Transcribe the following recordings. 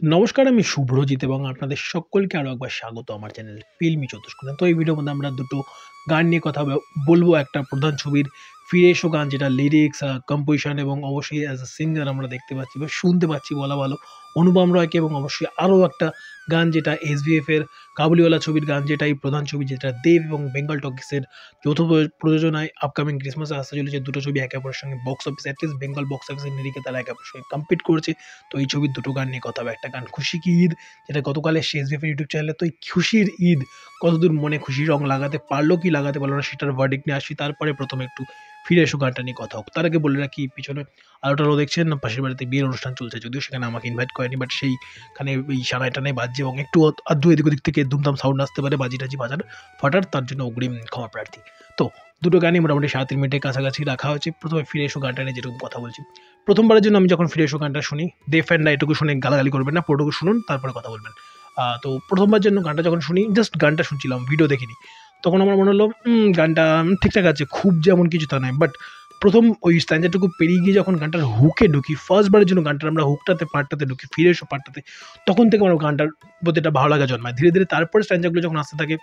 নমস্কার, আমি শুভ্রজিৎ এবং আপনাদের সকলকে আরও একবার স্বাগত আমার চ্যানেল ফিল্মি চতুষ্কোণে। তো এই ভিডিওর মধ্যে আমরা দুটো গান নিয়ে কথা বলবো। একটা প্রধান ছবির ফিরে এসো গান, যেটা লিরিক্স, কম্পোজিশন এবং অবশ্যই অ্যাজ আ সিঙ্গার আমরা দেখতে পাচ্ছি বা শুনতে পাচ্ছি বলা ভালো অনুপম রয়কে, এবং অবশ্যই আরও একটা গান যেটা এসভিএফ এর কাবুলিওয়ালা ছবির গান, যেটা এই প্রধান ছবি, যেটা দেব এবং বেঙ্গল টকিসের যৌথ প্রযোজনায় আপকামিং ক্রিসমাসে আসতে চলেছে। দুটো ছবি একে অপরের সঙ্গে box office, at least Bengal box অফিসের নিরিখে তারা একে অপরের সঙ্গে কম্পিট করছে। তো এই ছবির দুটো গান নিয়ে কথা হবে। একটা গান খুশি কি ঈদ, যেটা গতকালে এসভিএফ ইউটিউব চ্যানেলে, তো এই খুশির ঈদ কতদূর মনে খুশির রং লাগাতে পারলো কি লাগাতে পারলো না সেটার ভার্ডিক্ট নিয়ে আসি। তারপরে প্রথমে একটু ফিরে এসো গানটা নিয়ে কথা হোক। তার আগে বলে রাখি, পিছনে আলোটালো দেখছেন না, পাশের বাড়িতে বিয়ের অনুষ্ঠান চলছে, যদিও সেখানে আমাকে ইনভাইট করেনি, বাট সেইখানে এই সানাই টানাই বাজছে এবং একটু আধটু এদিক ওদিক থেকে দুমদাম সাউন্ড আসতে পারে, বাজি টাজি বাজার ফাটার, তার জন্য অগ্রিম ক্ষমা প্রার্থী। তো দুটো গানই মোটামুটি 3.5 মিনিটের কাছাকাছি রাখা হয়েছে। প্রথমে ফিরে এসো গানটা নিয়ে যেরকম কথা বলছি, প্রথমবারের জন্য আমি যখন ফিরে এসো গানটা শুনি, দে ফ্যানরা এটুকু শুনে গালাগালি করবেন না, পুরোটুকু শুনুন তারপরে কথা বলবেন। তো প্রথমবার জন্য গানটা যখন শুনি, জাস্ট গানটা শুনছিলাম, ভিডিও দেখিনি, তখন আমার মনে হলো গানটা ঠিকঠাক আছে, খুব যেমন কিছু তা নয়। বাট প্রথম ওই স্ট্যান্ডারটুকু পেরিয়ে গিয়ে যখন গানটার হুকে ঢুকি, ফার্স্টবারের জন্য গানটার আমরা হুকটাতে পার্টটাতে ঢুকি, ফিরে এসো পার্টটাতে, তখন থেকে আমার গানটার প্রতি একটা ভালো লাগা জন্মায়। ধীরে ধীরে তারপরে স্ট্যান্ডারগুলো যখন আসতে থাকে,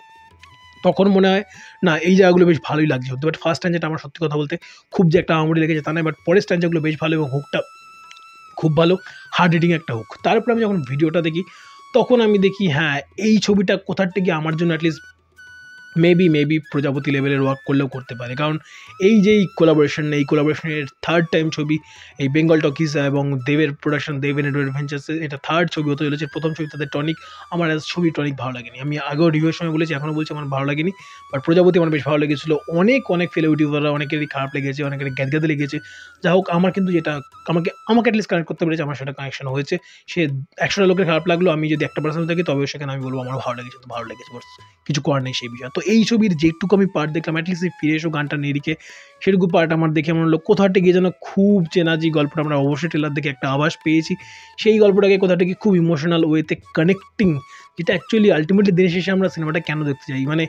তখন মনে হয় না এই জায়গাগুলো বেশ ভালোই লাগছে শুনতে। বাট ফার্স্ট স্ট্যান্ডারটা আমার সত্যি কথা বলতে খুব যে একটা আহামরি লেগেছে তা নয়, বাট পরের স্ট্যান্ডারগুলো বেশ ভালো এবং হুকটা খুব ভালো, হার্ড হিটিং একটা হুক। তারপরে আমি যখন ভিডিওটা দেখি, তখন আমি দেখি হ্যাঁ, এই ছবিটা কোথার থেকে আমার জন্য অ্যাটলিস্ট মেবি প্রজাপতি লেভেলের ওয়ার্ক করলেও করতে পারে। কারণ এই যে এই কোলাবোরেশনের থার্ড টাইম ছবি, এই বেঙ্গল টকিজ এবং দেবের প্রোডাকশন, দেব এন্ড অ্যাডভেঞ্চার্স, এটা থার্ড ছবি হতে চলেছে। প্রথম ছবি তাদের টনিক, আমার অ্যাজ ছবি টনিক ভালো লাগেনি। আমি আগেও রিভিউর সময় বলেছি, এখনও বলছি আমার ভালো লাগেনি। বাট প্রজাপতি আমার বেশ ভালো লেগেছিলো। অনেক ফেলে ইউটিউবাররা অনেকেরই খারাপ লেগেছে, অনেকেরই গ্যাদগ্যাদে লেগেছে। যা হোক, আমার কিন্তু যেটা আমাকে অ্যাটলিস্ট কানেক্ট করতে পেরেছে, আমার সেটা কানেকশন হয়েছে। সে 100টা লোকের খারাপ লাগলো, আমি যদি একটা পার্সেন্ট থাকি তবেও সেখানে আমি বলবো আমার ভালো লেগেছে, তো ভালো লেগেছে, কিছু করার নেই সেই বিষয়ে। তো এই ছবির যেটুকু আমি পার্ট দেখলাম, অ্যাটলিস্ট এই ফিরে এসো গানটা নিরিখে, সেটুকু পার্ট আমার দেখে মনে হলো কোথাটা গিয়ে যেন খুব চেনা, যে গল্পটা আমরা অবশ্যই ট্রেলার দেখে একটা আভাস পেয়েছি, সেই গল্পটাকে কোথাটা গিয়ে খুব ইমোশনাল ওয়েতে কানেক্টিং, যেটা অ্যাকচুয়ালি আলটিমেটলি দিনের শেষে আমরা সিনেমাটা কেন দেখতে চাই। মানে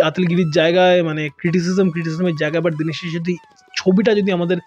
আতেলগিরির জায়গায়, মানে ক্রিটিসিজমের জায়গায়, বাট দিনের শেষে যদি ছবিটা যদি আমাদের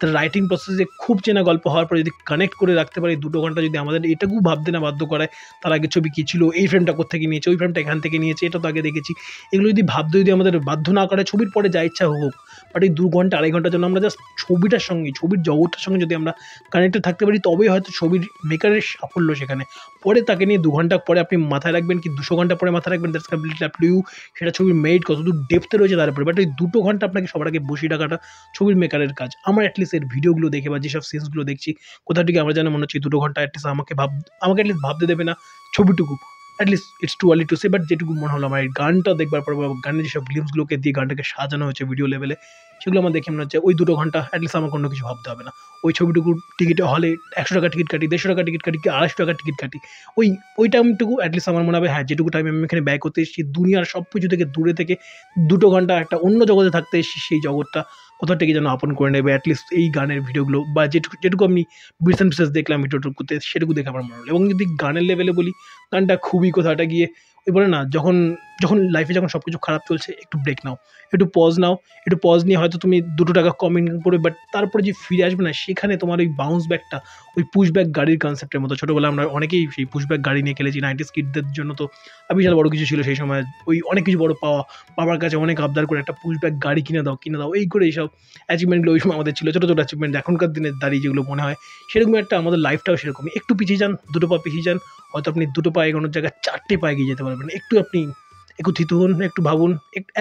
তার রাইটিং প্রসেসে খুব চেনা গল্প হওয়ার পরে যদি কানেক্ট করে রাখতে পারি, দুটো ঘন্টা যদি আমাদের এটাকু ভাবতে না বাধ্য করায়, তার আগে ছবি কী ছিল, এই ফ্রেমটা কোত্থেকে নিয়েছে, ওই ফ্রেমটা এখান থেকে নিয়েছে, এটা তো আগে দেখেছি, এগুলো যদি ভাবতে যদি আমাদের বাধ্য না করে, ছবির পরে যা ইচ্ছা হোক, বাট এই 2 ঘন্টা 2.5 ঘন্টার জন্য আমরা জাস্ট ছবিটার সঙ্গে, ছবির জগৎটার সঙ্গে যদি আমরা কানেক্টেড থাকতে পারি, তবেই হয়তো ছবির মেকারের সাফল্য সেখানে। পরে তাকে নিয়ে 2 ঘন্টা পরে আপনি মাথায় রাখবেন কি 200 ঘন্টা পরে মাথায় রাখবেন, that's completely up to you. সেটা ছবির মেড কতদূর ডেপথে রয়েছে তার উপরে। বাট ওই 2 ঘন্টা আপনাকে সবার আগে বসিয়ে রাখাটা ছবির মেকারের কাজ। আমার অ্যাটলিস্ট এর ভিডিওগুলো দেখে বা যেসব সিনসগুলো দেখছি, কোথা থেকে আমার যেন মনে হচ্ছে 2 ঘন্টা অ্যাটলিস্ট আমাকে অ্যাটলিস্ট ভাবতে দেবে না ছবিটুকু। At least it's too early to say, but যেটুকু মনে হলো আমার এই গানটা দেখবার পর বা গানের যেসব গ্লিমসগুলোকে দিয়ে গানটাকে সাজানো হয়েছে ভিডিও লেভেলে, সেগুলো আমার দেখে মনে হচ্ছে ওই 2 ঘন্টা অ্যাটলিস্ট আমাকে অন্য কিছু ভাবতে হবে না। ওই ছবিটুকুর টিকিটে হলে 100 টাকা টিকিট কাটি, 150 টাকা টিকিট কাটি, কি 250 টাকা টিকিট কাটি, ওই টাইমটুকু অ্যাটলিস্ট আমার মনে হবে হ্যাঁ, যেটুকু টাইম আমি এখানে ব্যয় করতে এসেছি, দুনিয়ার সব কিছু থেকে দূরে থেকে 2 ঘন্টা একটা অন্য জগতে থাকতে এসেছি, সেই জগৎটা কোথা থেকে যেন আপন করে নেবে অ্যাটলিস্ট এই গানের ভিডিওগুলো, বা যেটুকু আমি বিটস অ্যান্ড পিসেস দেখলাম ভিডিওটুকুতে, সেটুকু দেখে আমার মনে হলো। এবং যদি গানের লেভেলে বলি, গানটা খুবই কোথাটা গিয়ে ওই বলে না, যখন লাইফে যখন সব কিছু খারাপ চলছে, একটু ব্রেক নাও, একটু পজ নিয়ে হয়তো তুমি 2 টাকা কম ইনকাম করবে, বাট তারপরে যে ফিরে আসবে না, সেখানে তোমার ওই বাউন্স ব্যাকটা, ওই পুশ ব্যাক গাড়ির কনসেপ্টের মতো। ছোটোবেলায় আমরা অনেকেই সেই পুশ ব্যাক গাড়ি নিয়ে খেলেছি, 90s কিডদের জন্য তো বিশাল বড় কিছু ছিল সেই সময়। ওই অনেক কিছু বড় পাওয়া, বাবার কাছে অনেক আবদার করে একটা পুশ ব্যাক গাড়ি কিনে দাও, এই করে এইসব অ্যাচিভমেন্টগুলো ওই সময় আমাদের ছিল, ছোটো অ্যাচিভমেন্ট, এখনকার দিনে দাঁড়িয়ে যেগুলো মনে হয় সেরকম একটা আমাদের লাইফটাও সেরকমই। একটু পিছিয়ে যান, 2 পা পিছিয়ে যান, হয়তো আপনি 2 পা এগোনোর জায়গায় 4টে পা এগিয়ে যেতে পারবেন। আপনি একত্রিত হন, একটু ভাবুন,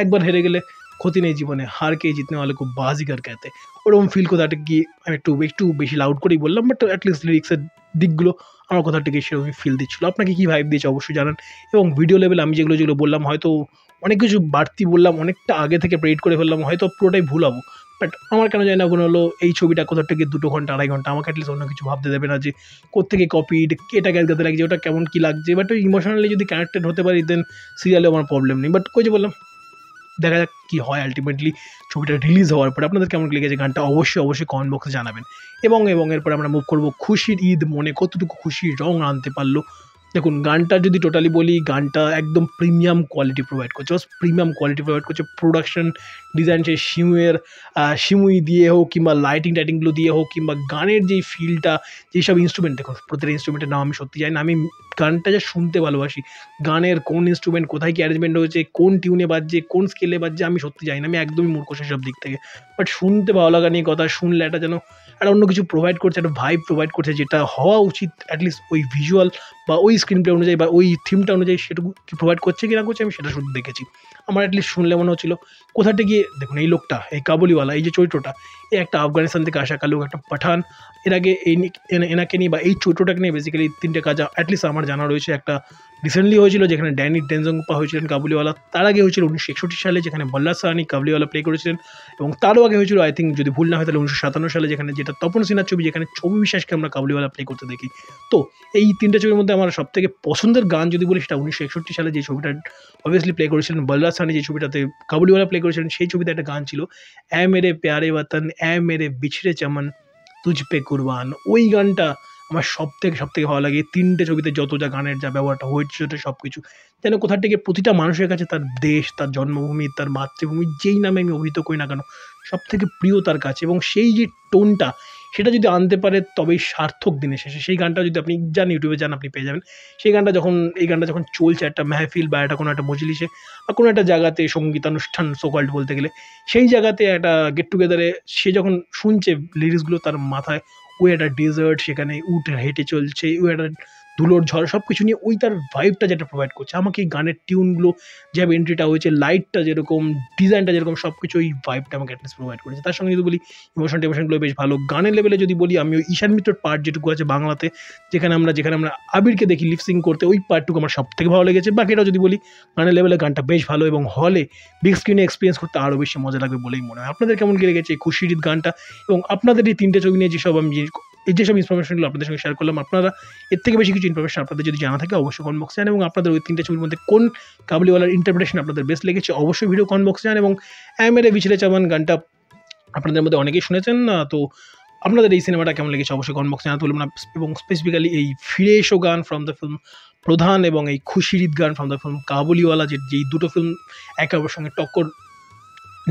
একবার হেরে গেলে ক্ষতি নেই জীবনে, হার কে জিতনে ওয়ালে কো বাজিগার कहते। ওরকম ফিল কোথাটা গিয়ে আমি একটু বেশি লাউড করেই বললাম, বাট অ্যাটলিস্ট লিরিক্সের দিকগুলো আমার কোথাটা গিয়ে সেরকমই ফিল দিচ্ছিলো। আপনাকে কী ভাইব দিয়েছে অবশ্যই জানান। এবং ভিডিও লেভেলে আমি যেগুলো বললাম, হয়তো অনেক কিছু বাড়তি বললাম, অনেকটা আগে থেকে প্রেডিক্ট করে ফেললাম, হয়তো পুরোটাই ভুল হবো। বাট আমার কেন জানি না মনে হলো এই ছবিটা কোথা থেকে 2 ঘন্টা 2.5 ঘন্টা আমাকে অ্যাটলিস্ট অন্য কিছু ভাবতে দেবে না, যে কোত্থেকে কপিড, এটা গাতে লাগছে, ওটা কেমন কী লাগছে। বাট ওই ইমোশনালি যদি কানেক্টেড হতে পারি, দেন সিরিয়ালে আমার প্রবলেম নেই। বাট ওই যে বললাম, দেখা যাক কী হয় আলটিমেটলি ছবিটা রিলিজ হওয়ার পরে। আপনাদের কেমন লেগেছে গানটা অবশ্যই কমেন্ট বক্সে জানাবেন। এবং এরপরে আমরা মুভ করবো খুশির ঈদ, মনে কতটুকু খুশির রং আনতে পারলো দেখুন গানটা যদি টোটালি বলি, গানটা একদম প্রিমিয়াম কোয়ালিটি প্রোভাইড করছে, জাস্ট প্রিমিয়াম কোয়ালিটি প্রোভাইড করছে। প্রোডাকশন ডিজাইন সেই সিমুই দিয়ে হোক কিংবা লাইটিংগুলো দিয়ে হোক কিংবা গানের যেই ফিলটা, যেসব ইনস্ট্রুমেন্ট, দেখুন প্রতিটা ইনস্ট্রুমেন্টের নাম আমি সত্যি জানি না। আমি গানটা যে শুনতে ভালোবাসি, গানের কোন ইনস্ট্রুমেন্ট কোথায় কি অ্যারেঞ্জমেন্ট হয়েছে, কোন টিউনে বাজছে, কোন স্কেলে বাজছে, আমি সত্যি জানি না। আমি একদমই মূর্খ সেসব দিক থেকে। বাট শুনতে ভালো লাগা নিয়ে কথা, শুনলে একটা যেন একটা অন্য কিছু প্রোভাইড করছে, একটা ভাইব প্রোভাইড করছে, যেটা হওয়া উচিত অ্যাটলিস্ট ওই ভিজুয়াল বা ওই স্ক্রিন প্লে অনুযায়ী বা ওই থিমটা অনুযায়ী সেটুকু কি প্রোভাইড করছে কি না করছে আমি সেটা শুধু দেখেছি। আমার অ্যাটলিস্ট শুনলে মনে হচ্ছিল কোথাটা গিয়ে, দেখুন এই লোকটা, এই কাবুলিওয়ালা, এই যে চরিত্রটা, এ একটা আফগানিস্তান থেকে আসা লোক, একটা পাঠান। এর আগে এনাকে নিয়ে বা এই চরিত্রটাকে নিয়ে বেসিক্যালি 3টে কাজ অ্যাটলিস্ট আমার জানা রয়েছে। একটা রিসেন্টলি হয়েছিল যেখানে ড্যানি ডেনজংপা হয়েছিলেন কাবুলিওয়ালা, তার আগে হয়েছিল 1961 সালে যেখানে বল্লার সাহানি কাবুলিওয়ালা প্লে করেছিলেন, এবং তারও আগে হয়েছিল আই থিঙ্ক যদি ভুল না হয় তাহলে 1957 সালে, যেখানে যেটা তপন সিনহার ছবি, যেখানে ছবি বিশ্বাসকে আমরা কাবুলিওয়ালা প্লে করতে দেখি। তো এই 3টে ছবির মধ্যে আমার সবথেকে পছন্দের গান যদি বলি, সেটা 1961 সালে যে ছবিটা অবভিয়াসলি প্লে করেছিলেন বল্লার সাহানি, যে ছবিটাতে কাবুলিওয়ালা প্লে করেছিলেন, সেই ছবিতে একটা গান ছিল, এ মেরে প্যারে ওয়াতন এ মেরে বিছড়ে চমন তুঝ পে কুরবান। ওই গানটা আমার সবথেকে ভালো লাগে। এই 3টে ছবিতে যত যা গানের যা ব্যবহারটা হয়েছে সবকিছু যেন কোথা থেকে প্রতিটা মানুষের কাছে তার দেশ, তার জন্মভূমি, তার মাতৃভূমি, যেই নামে আমি অভিহিত করি না কেন, সবথেকে প্রিয় তার কাছে। এবং সেই যে টোনটা, সেটা যদি আনতে পারে তবেই সার্থক দিনের শেষে। সেই গানটা যদি আপনি যান, ইউটিউবে যান, আপনি পেয়ে যাবেন। সেই গানটা যখন, এই গানটা যখন চলছে একটা মেহফিল বা একটা কোনো একটা মজলিসে বা কোনো একটা জায়গাতে, সঙ্গীতানুষ্ঠান সো কল্ড বলতে গেলে, সেই জায়গাতে একটা গেট টুগেদারে সে যখন শুনছে লিরিক্সগুলো, তার মাথায় ওই একটা ডেজার্ট, সেখানে উট হেঁটে চলছে, ওই একটা ধুলোর ঝড়, সব কিছু নিয়ে ওই তার ভাইবটা যেটা প্রোভাইড করছে আমাকে, এই গানের টিউনগুলো, যেভাবে এন্ট্রিটা হয়েছে, লাইটটা যেরকম, ডিজাইনটা যেরকম, সব কিছু ওই ভাইবটা আমাকে অ্যাটলিস্ট প্রোভাইড করেছে। তার সঙ্গে যদি বলি টেমোশনগুলো বেশ ভালো। গানের লেভেলে যদি বলি, আমি ওই ঈশান মিত্রর পার্ট যেটুকু আছে বাংলাতে, যেখানে আমরা আবিরকে দেখি লিপসিং করতে, ওই পার্টটুকু আমার সবথেকে ভালো লেগেছে। বাকিটা যদি বলি, গানের লেভেলে গানটা বেশ ভালো, এবং হলে বিগ স্ক্রিনে এক্সপিরিয়েন্স করতে আরও বেশি মজা লাগবে বলেই মনে হয়। আপনাদের কেমন কি লেগেছে এই খুশির ঈদ গানটা, এবং আপনাদের এই 3টে ছবি নিয়ে যেসব আমি এই যেসব ইনফরমেশনগুলো আপনাদের সঙ্গে শেয়ার করলাম, আপনারা এর থেকে বেশি কিছু ইনফরমেশন আপনাদের যদি জানা থাকে অবশ্যই কমেন্ট বক্সে জানান, এবং আপনাদের ওই 3টে ছবির মধ্যে কোন কাবুলিওয়ালার ইন্টারপ্রিটেশন আপনাদের বেস্ট লেগেছে অবশ্যই ভিডিও কমেন্ট বক্সে জানান। এবং এ মেরে বিছড়ে চমন গানটা আপনাদের মধ্যে অনেকেই শুনেছেন না, তো আপনাদের এই সিনেমাটা কেমন লেগেছে অবশ্যই কমেন্ট বক্সে জানাতে ভুলবেন না। এবং স্পেসিফিক্যালি এই ফিরে এসো গান ফ্রম দ্য ফিল্ম প্রধান এবং এই খুশির ঈদ গান ফ্রম দ্য ফিল্ম কাবুলিওয়ালা, যেই দুটো ফিল্ম একে অপরের সঙ্গে টক্কর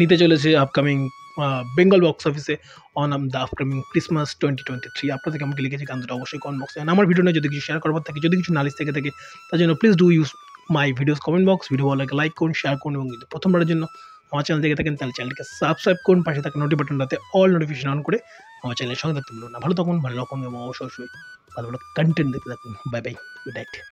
নিতে চলেছে আপকামিং বেঙ্গল বক্স অফিসে অন দ্য আপকামিং ক্রিসমাস 2023। আপনাদের কেমন কি লেগেছে গান দুটো অবশ্যই কমেন্ট বক্সে। আমার ভিডিও নিয়ে যদি কিছু শেয়ার করবার থাকে, যদি কিছু নালিশ থেকে থাকে, তার জন্য please do use my videos comment box. Video ভালো লাগে লাইক করুন, শেয়ার করুন, এবং যদি প্রথমবারের জন্য আমার চ্যানেল থেকে থাকেন তাহলে চ্যানেলকে সাবস্ক্রাইব করুন, পাশে থাকা নোটি বাটনটাতে অল নোটিফিকেশন অন করে আমার চ্যানেলের সঙ্গে থাকতে ভুলবেন না। ভালো থাকুন, ভালো রকম এবং অবশ্যই ভালো ভালো কন্টেন্ট দেখতে থাকুন। Bye bye, good night.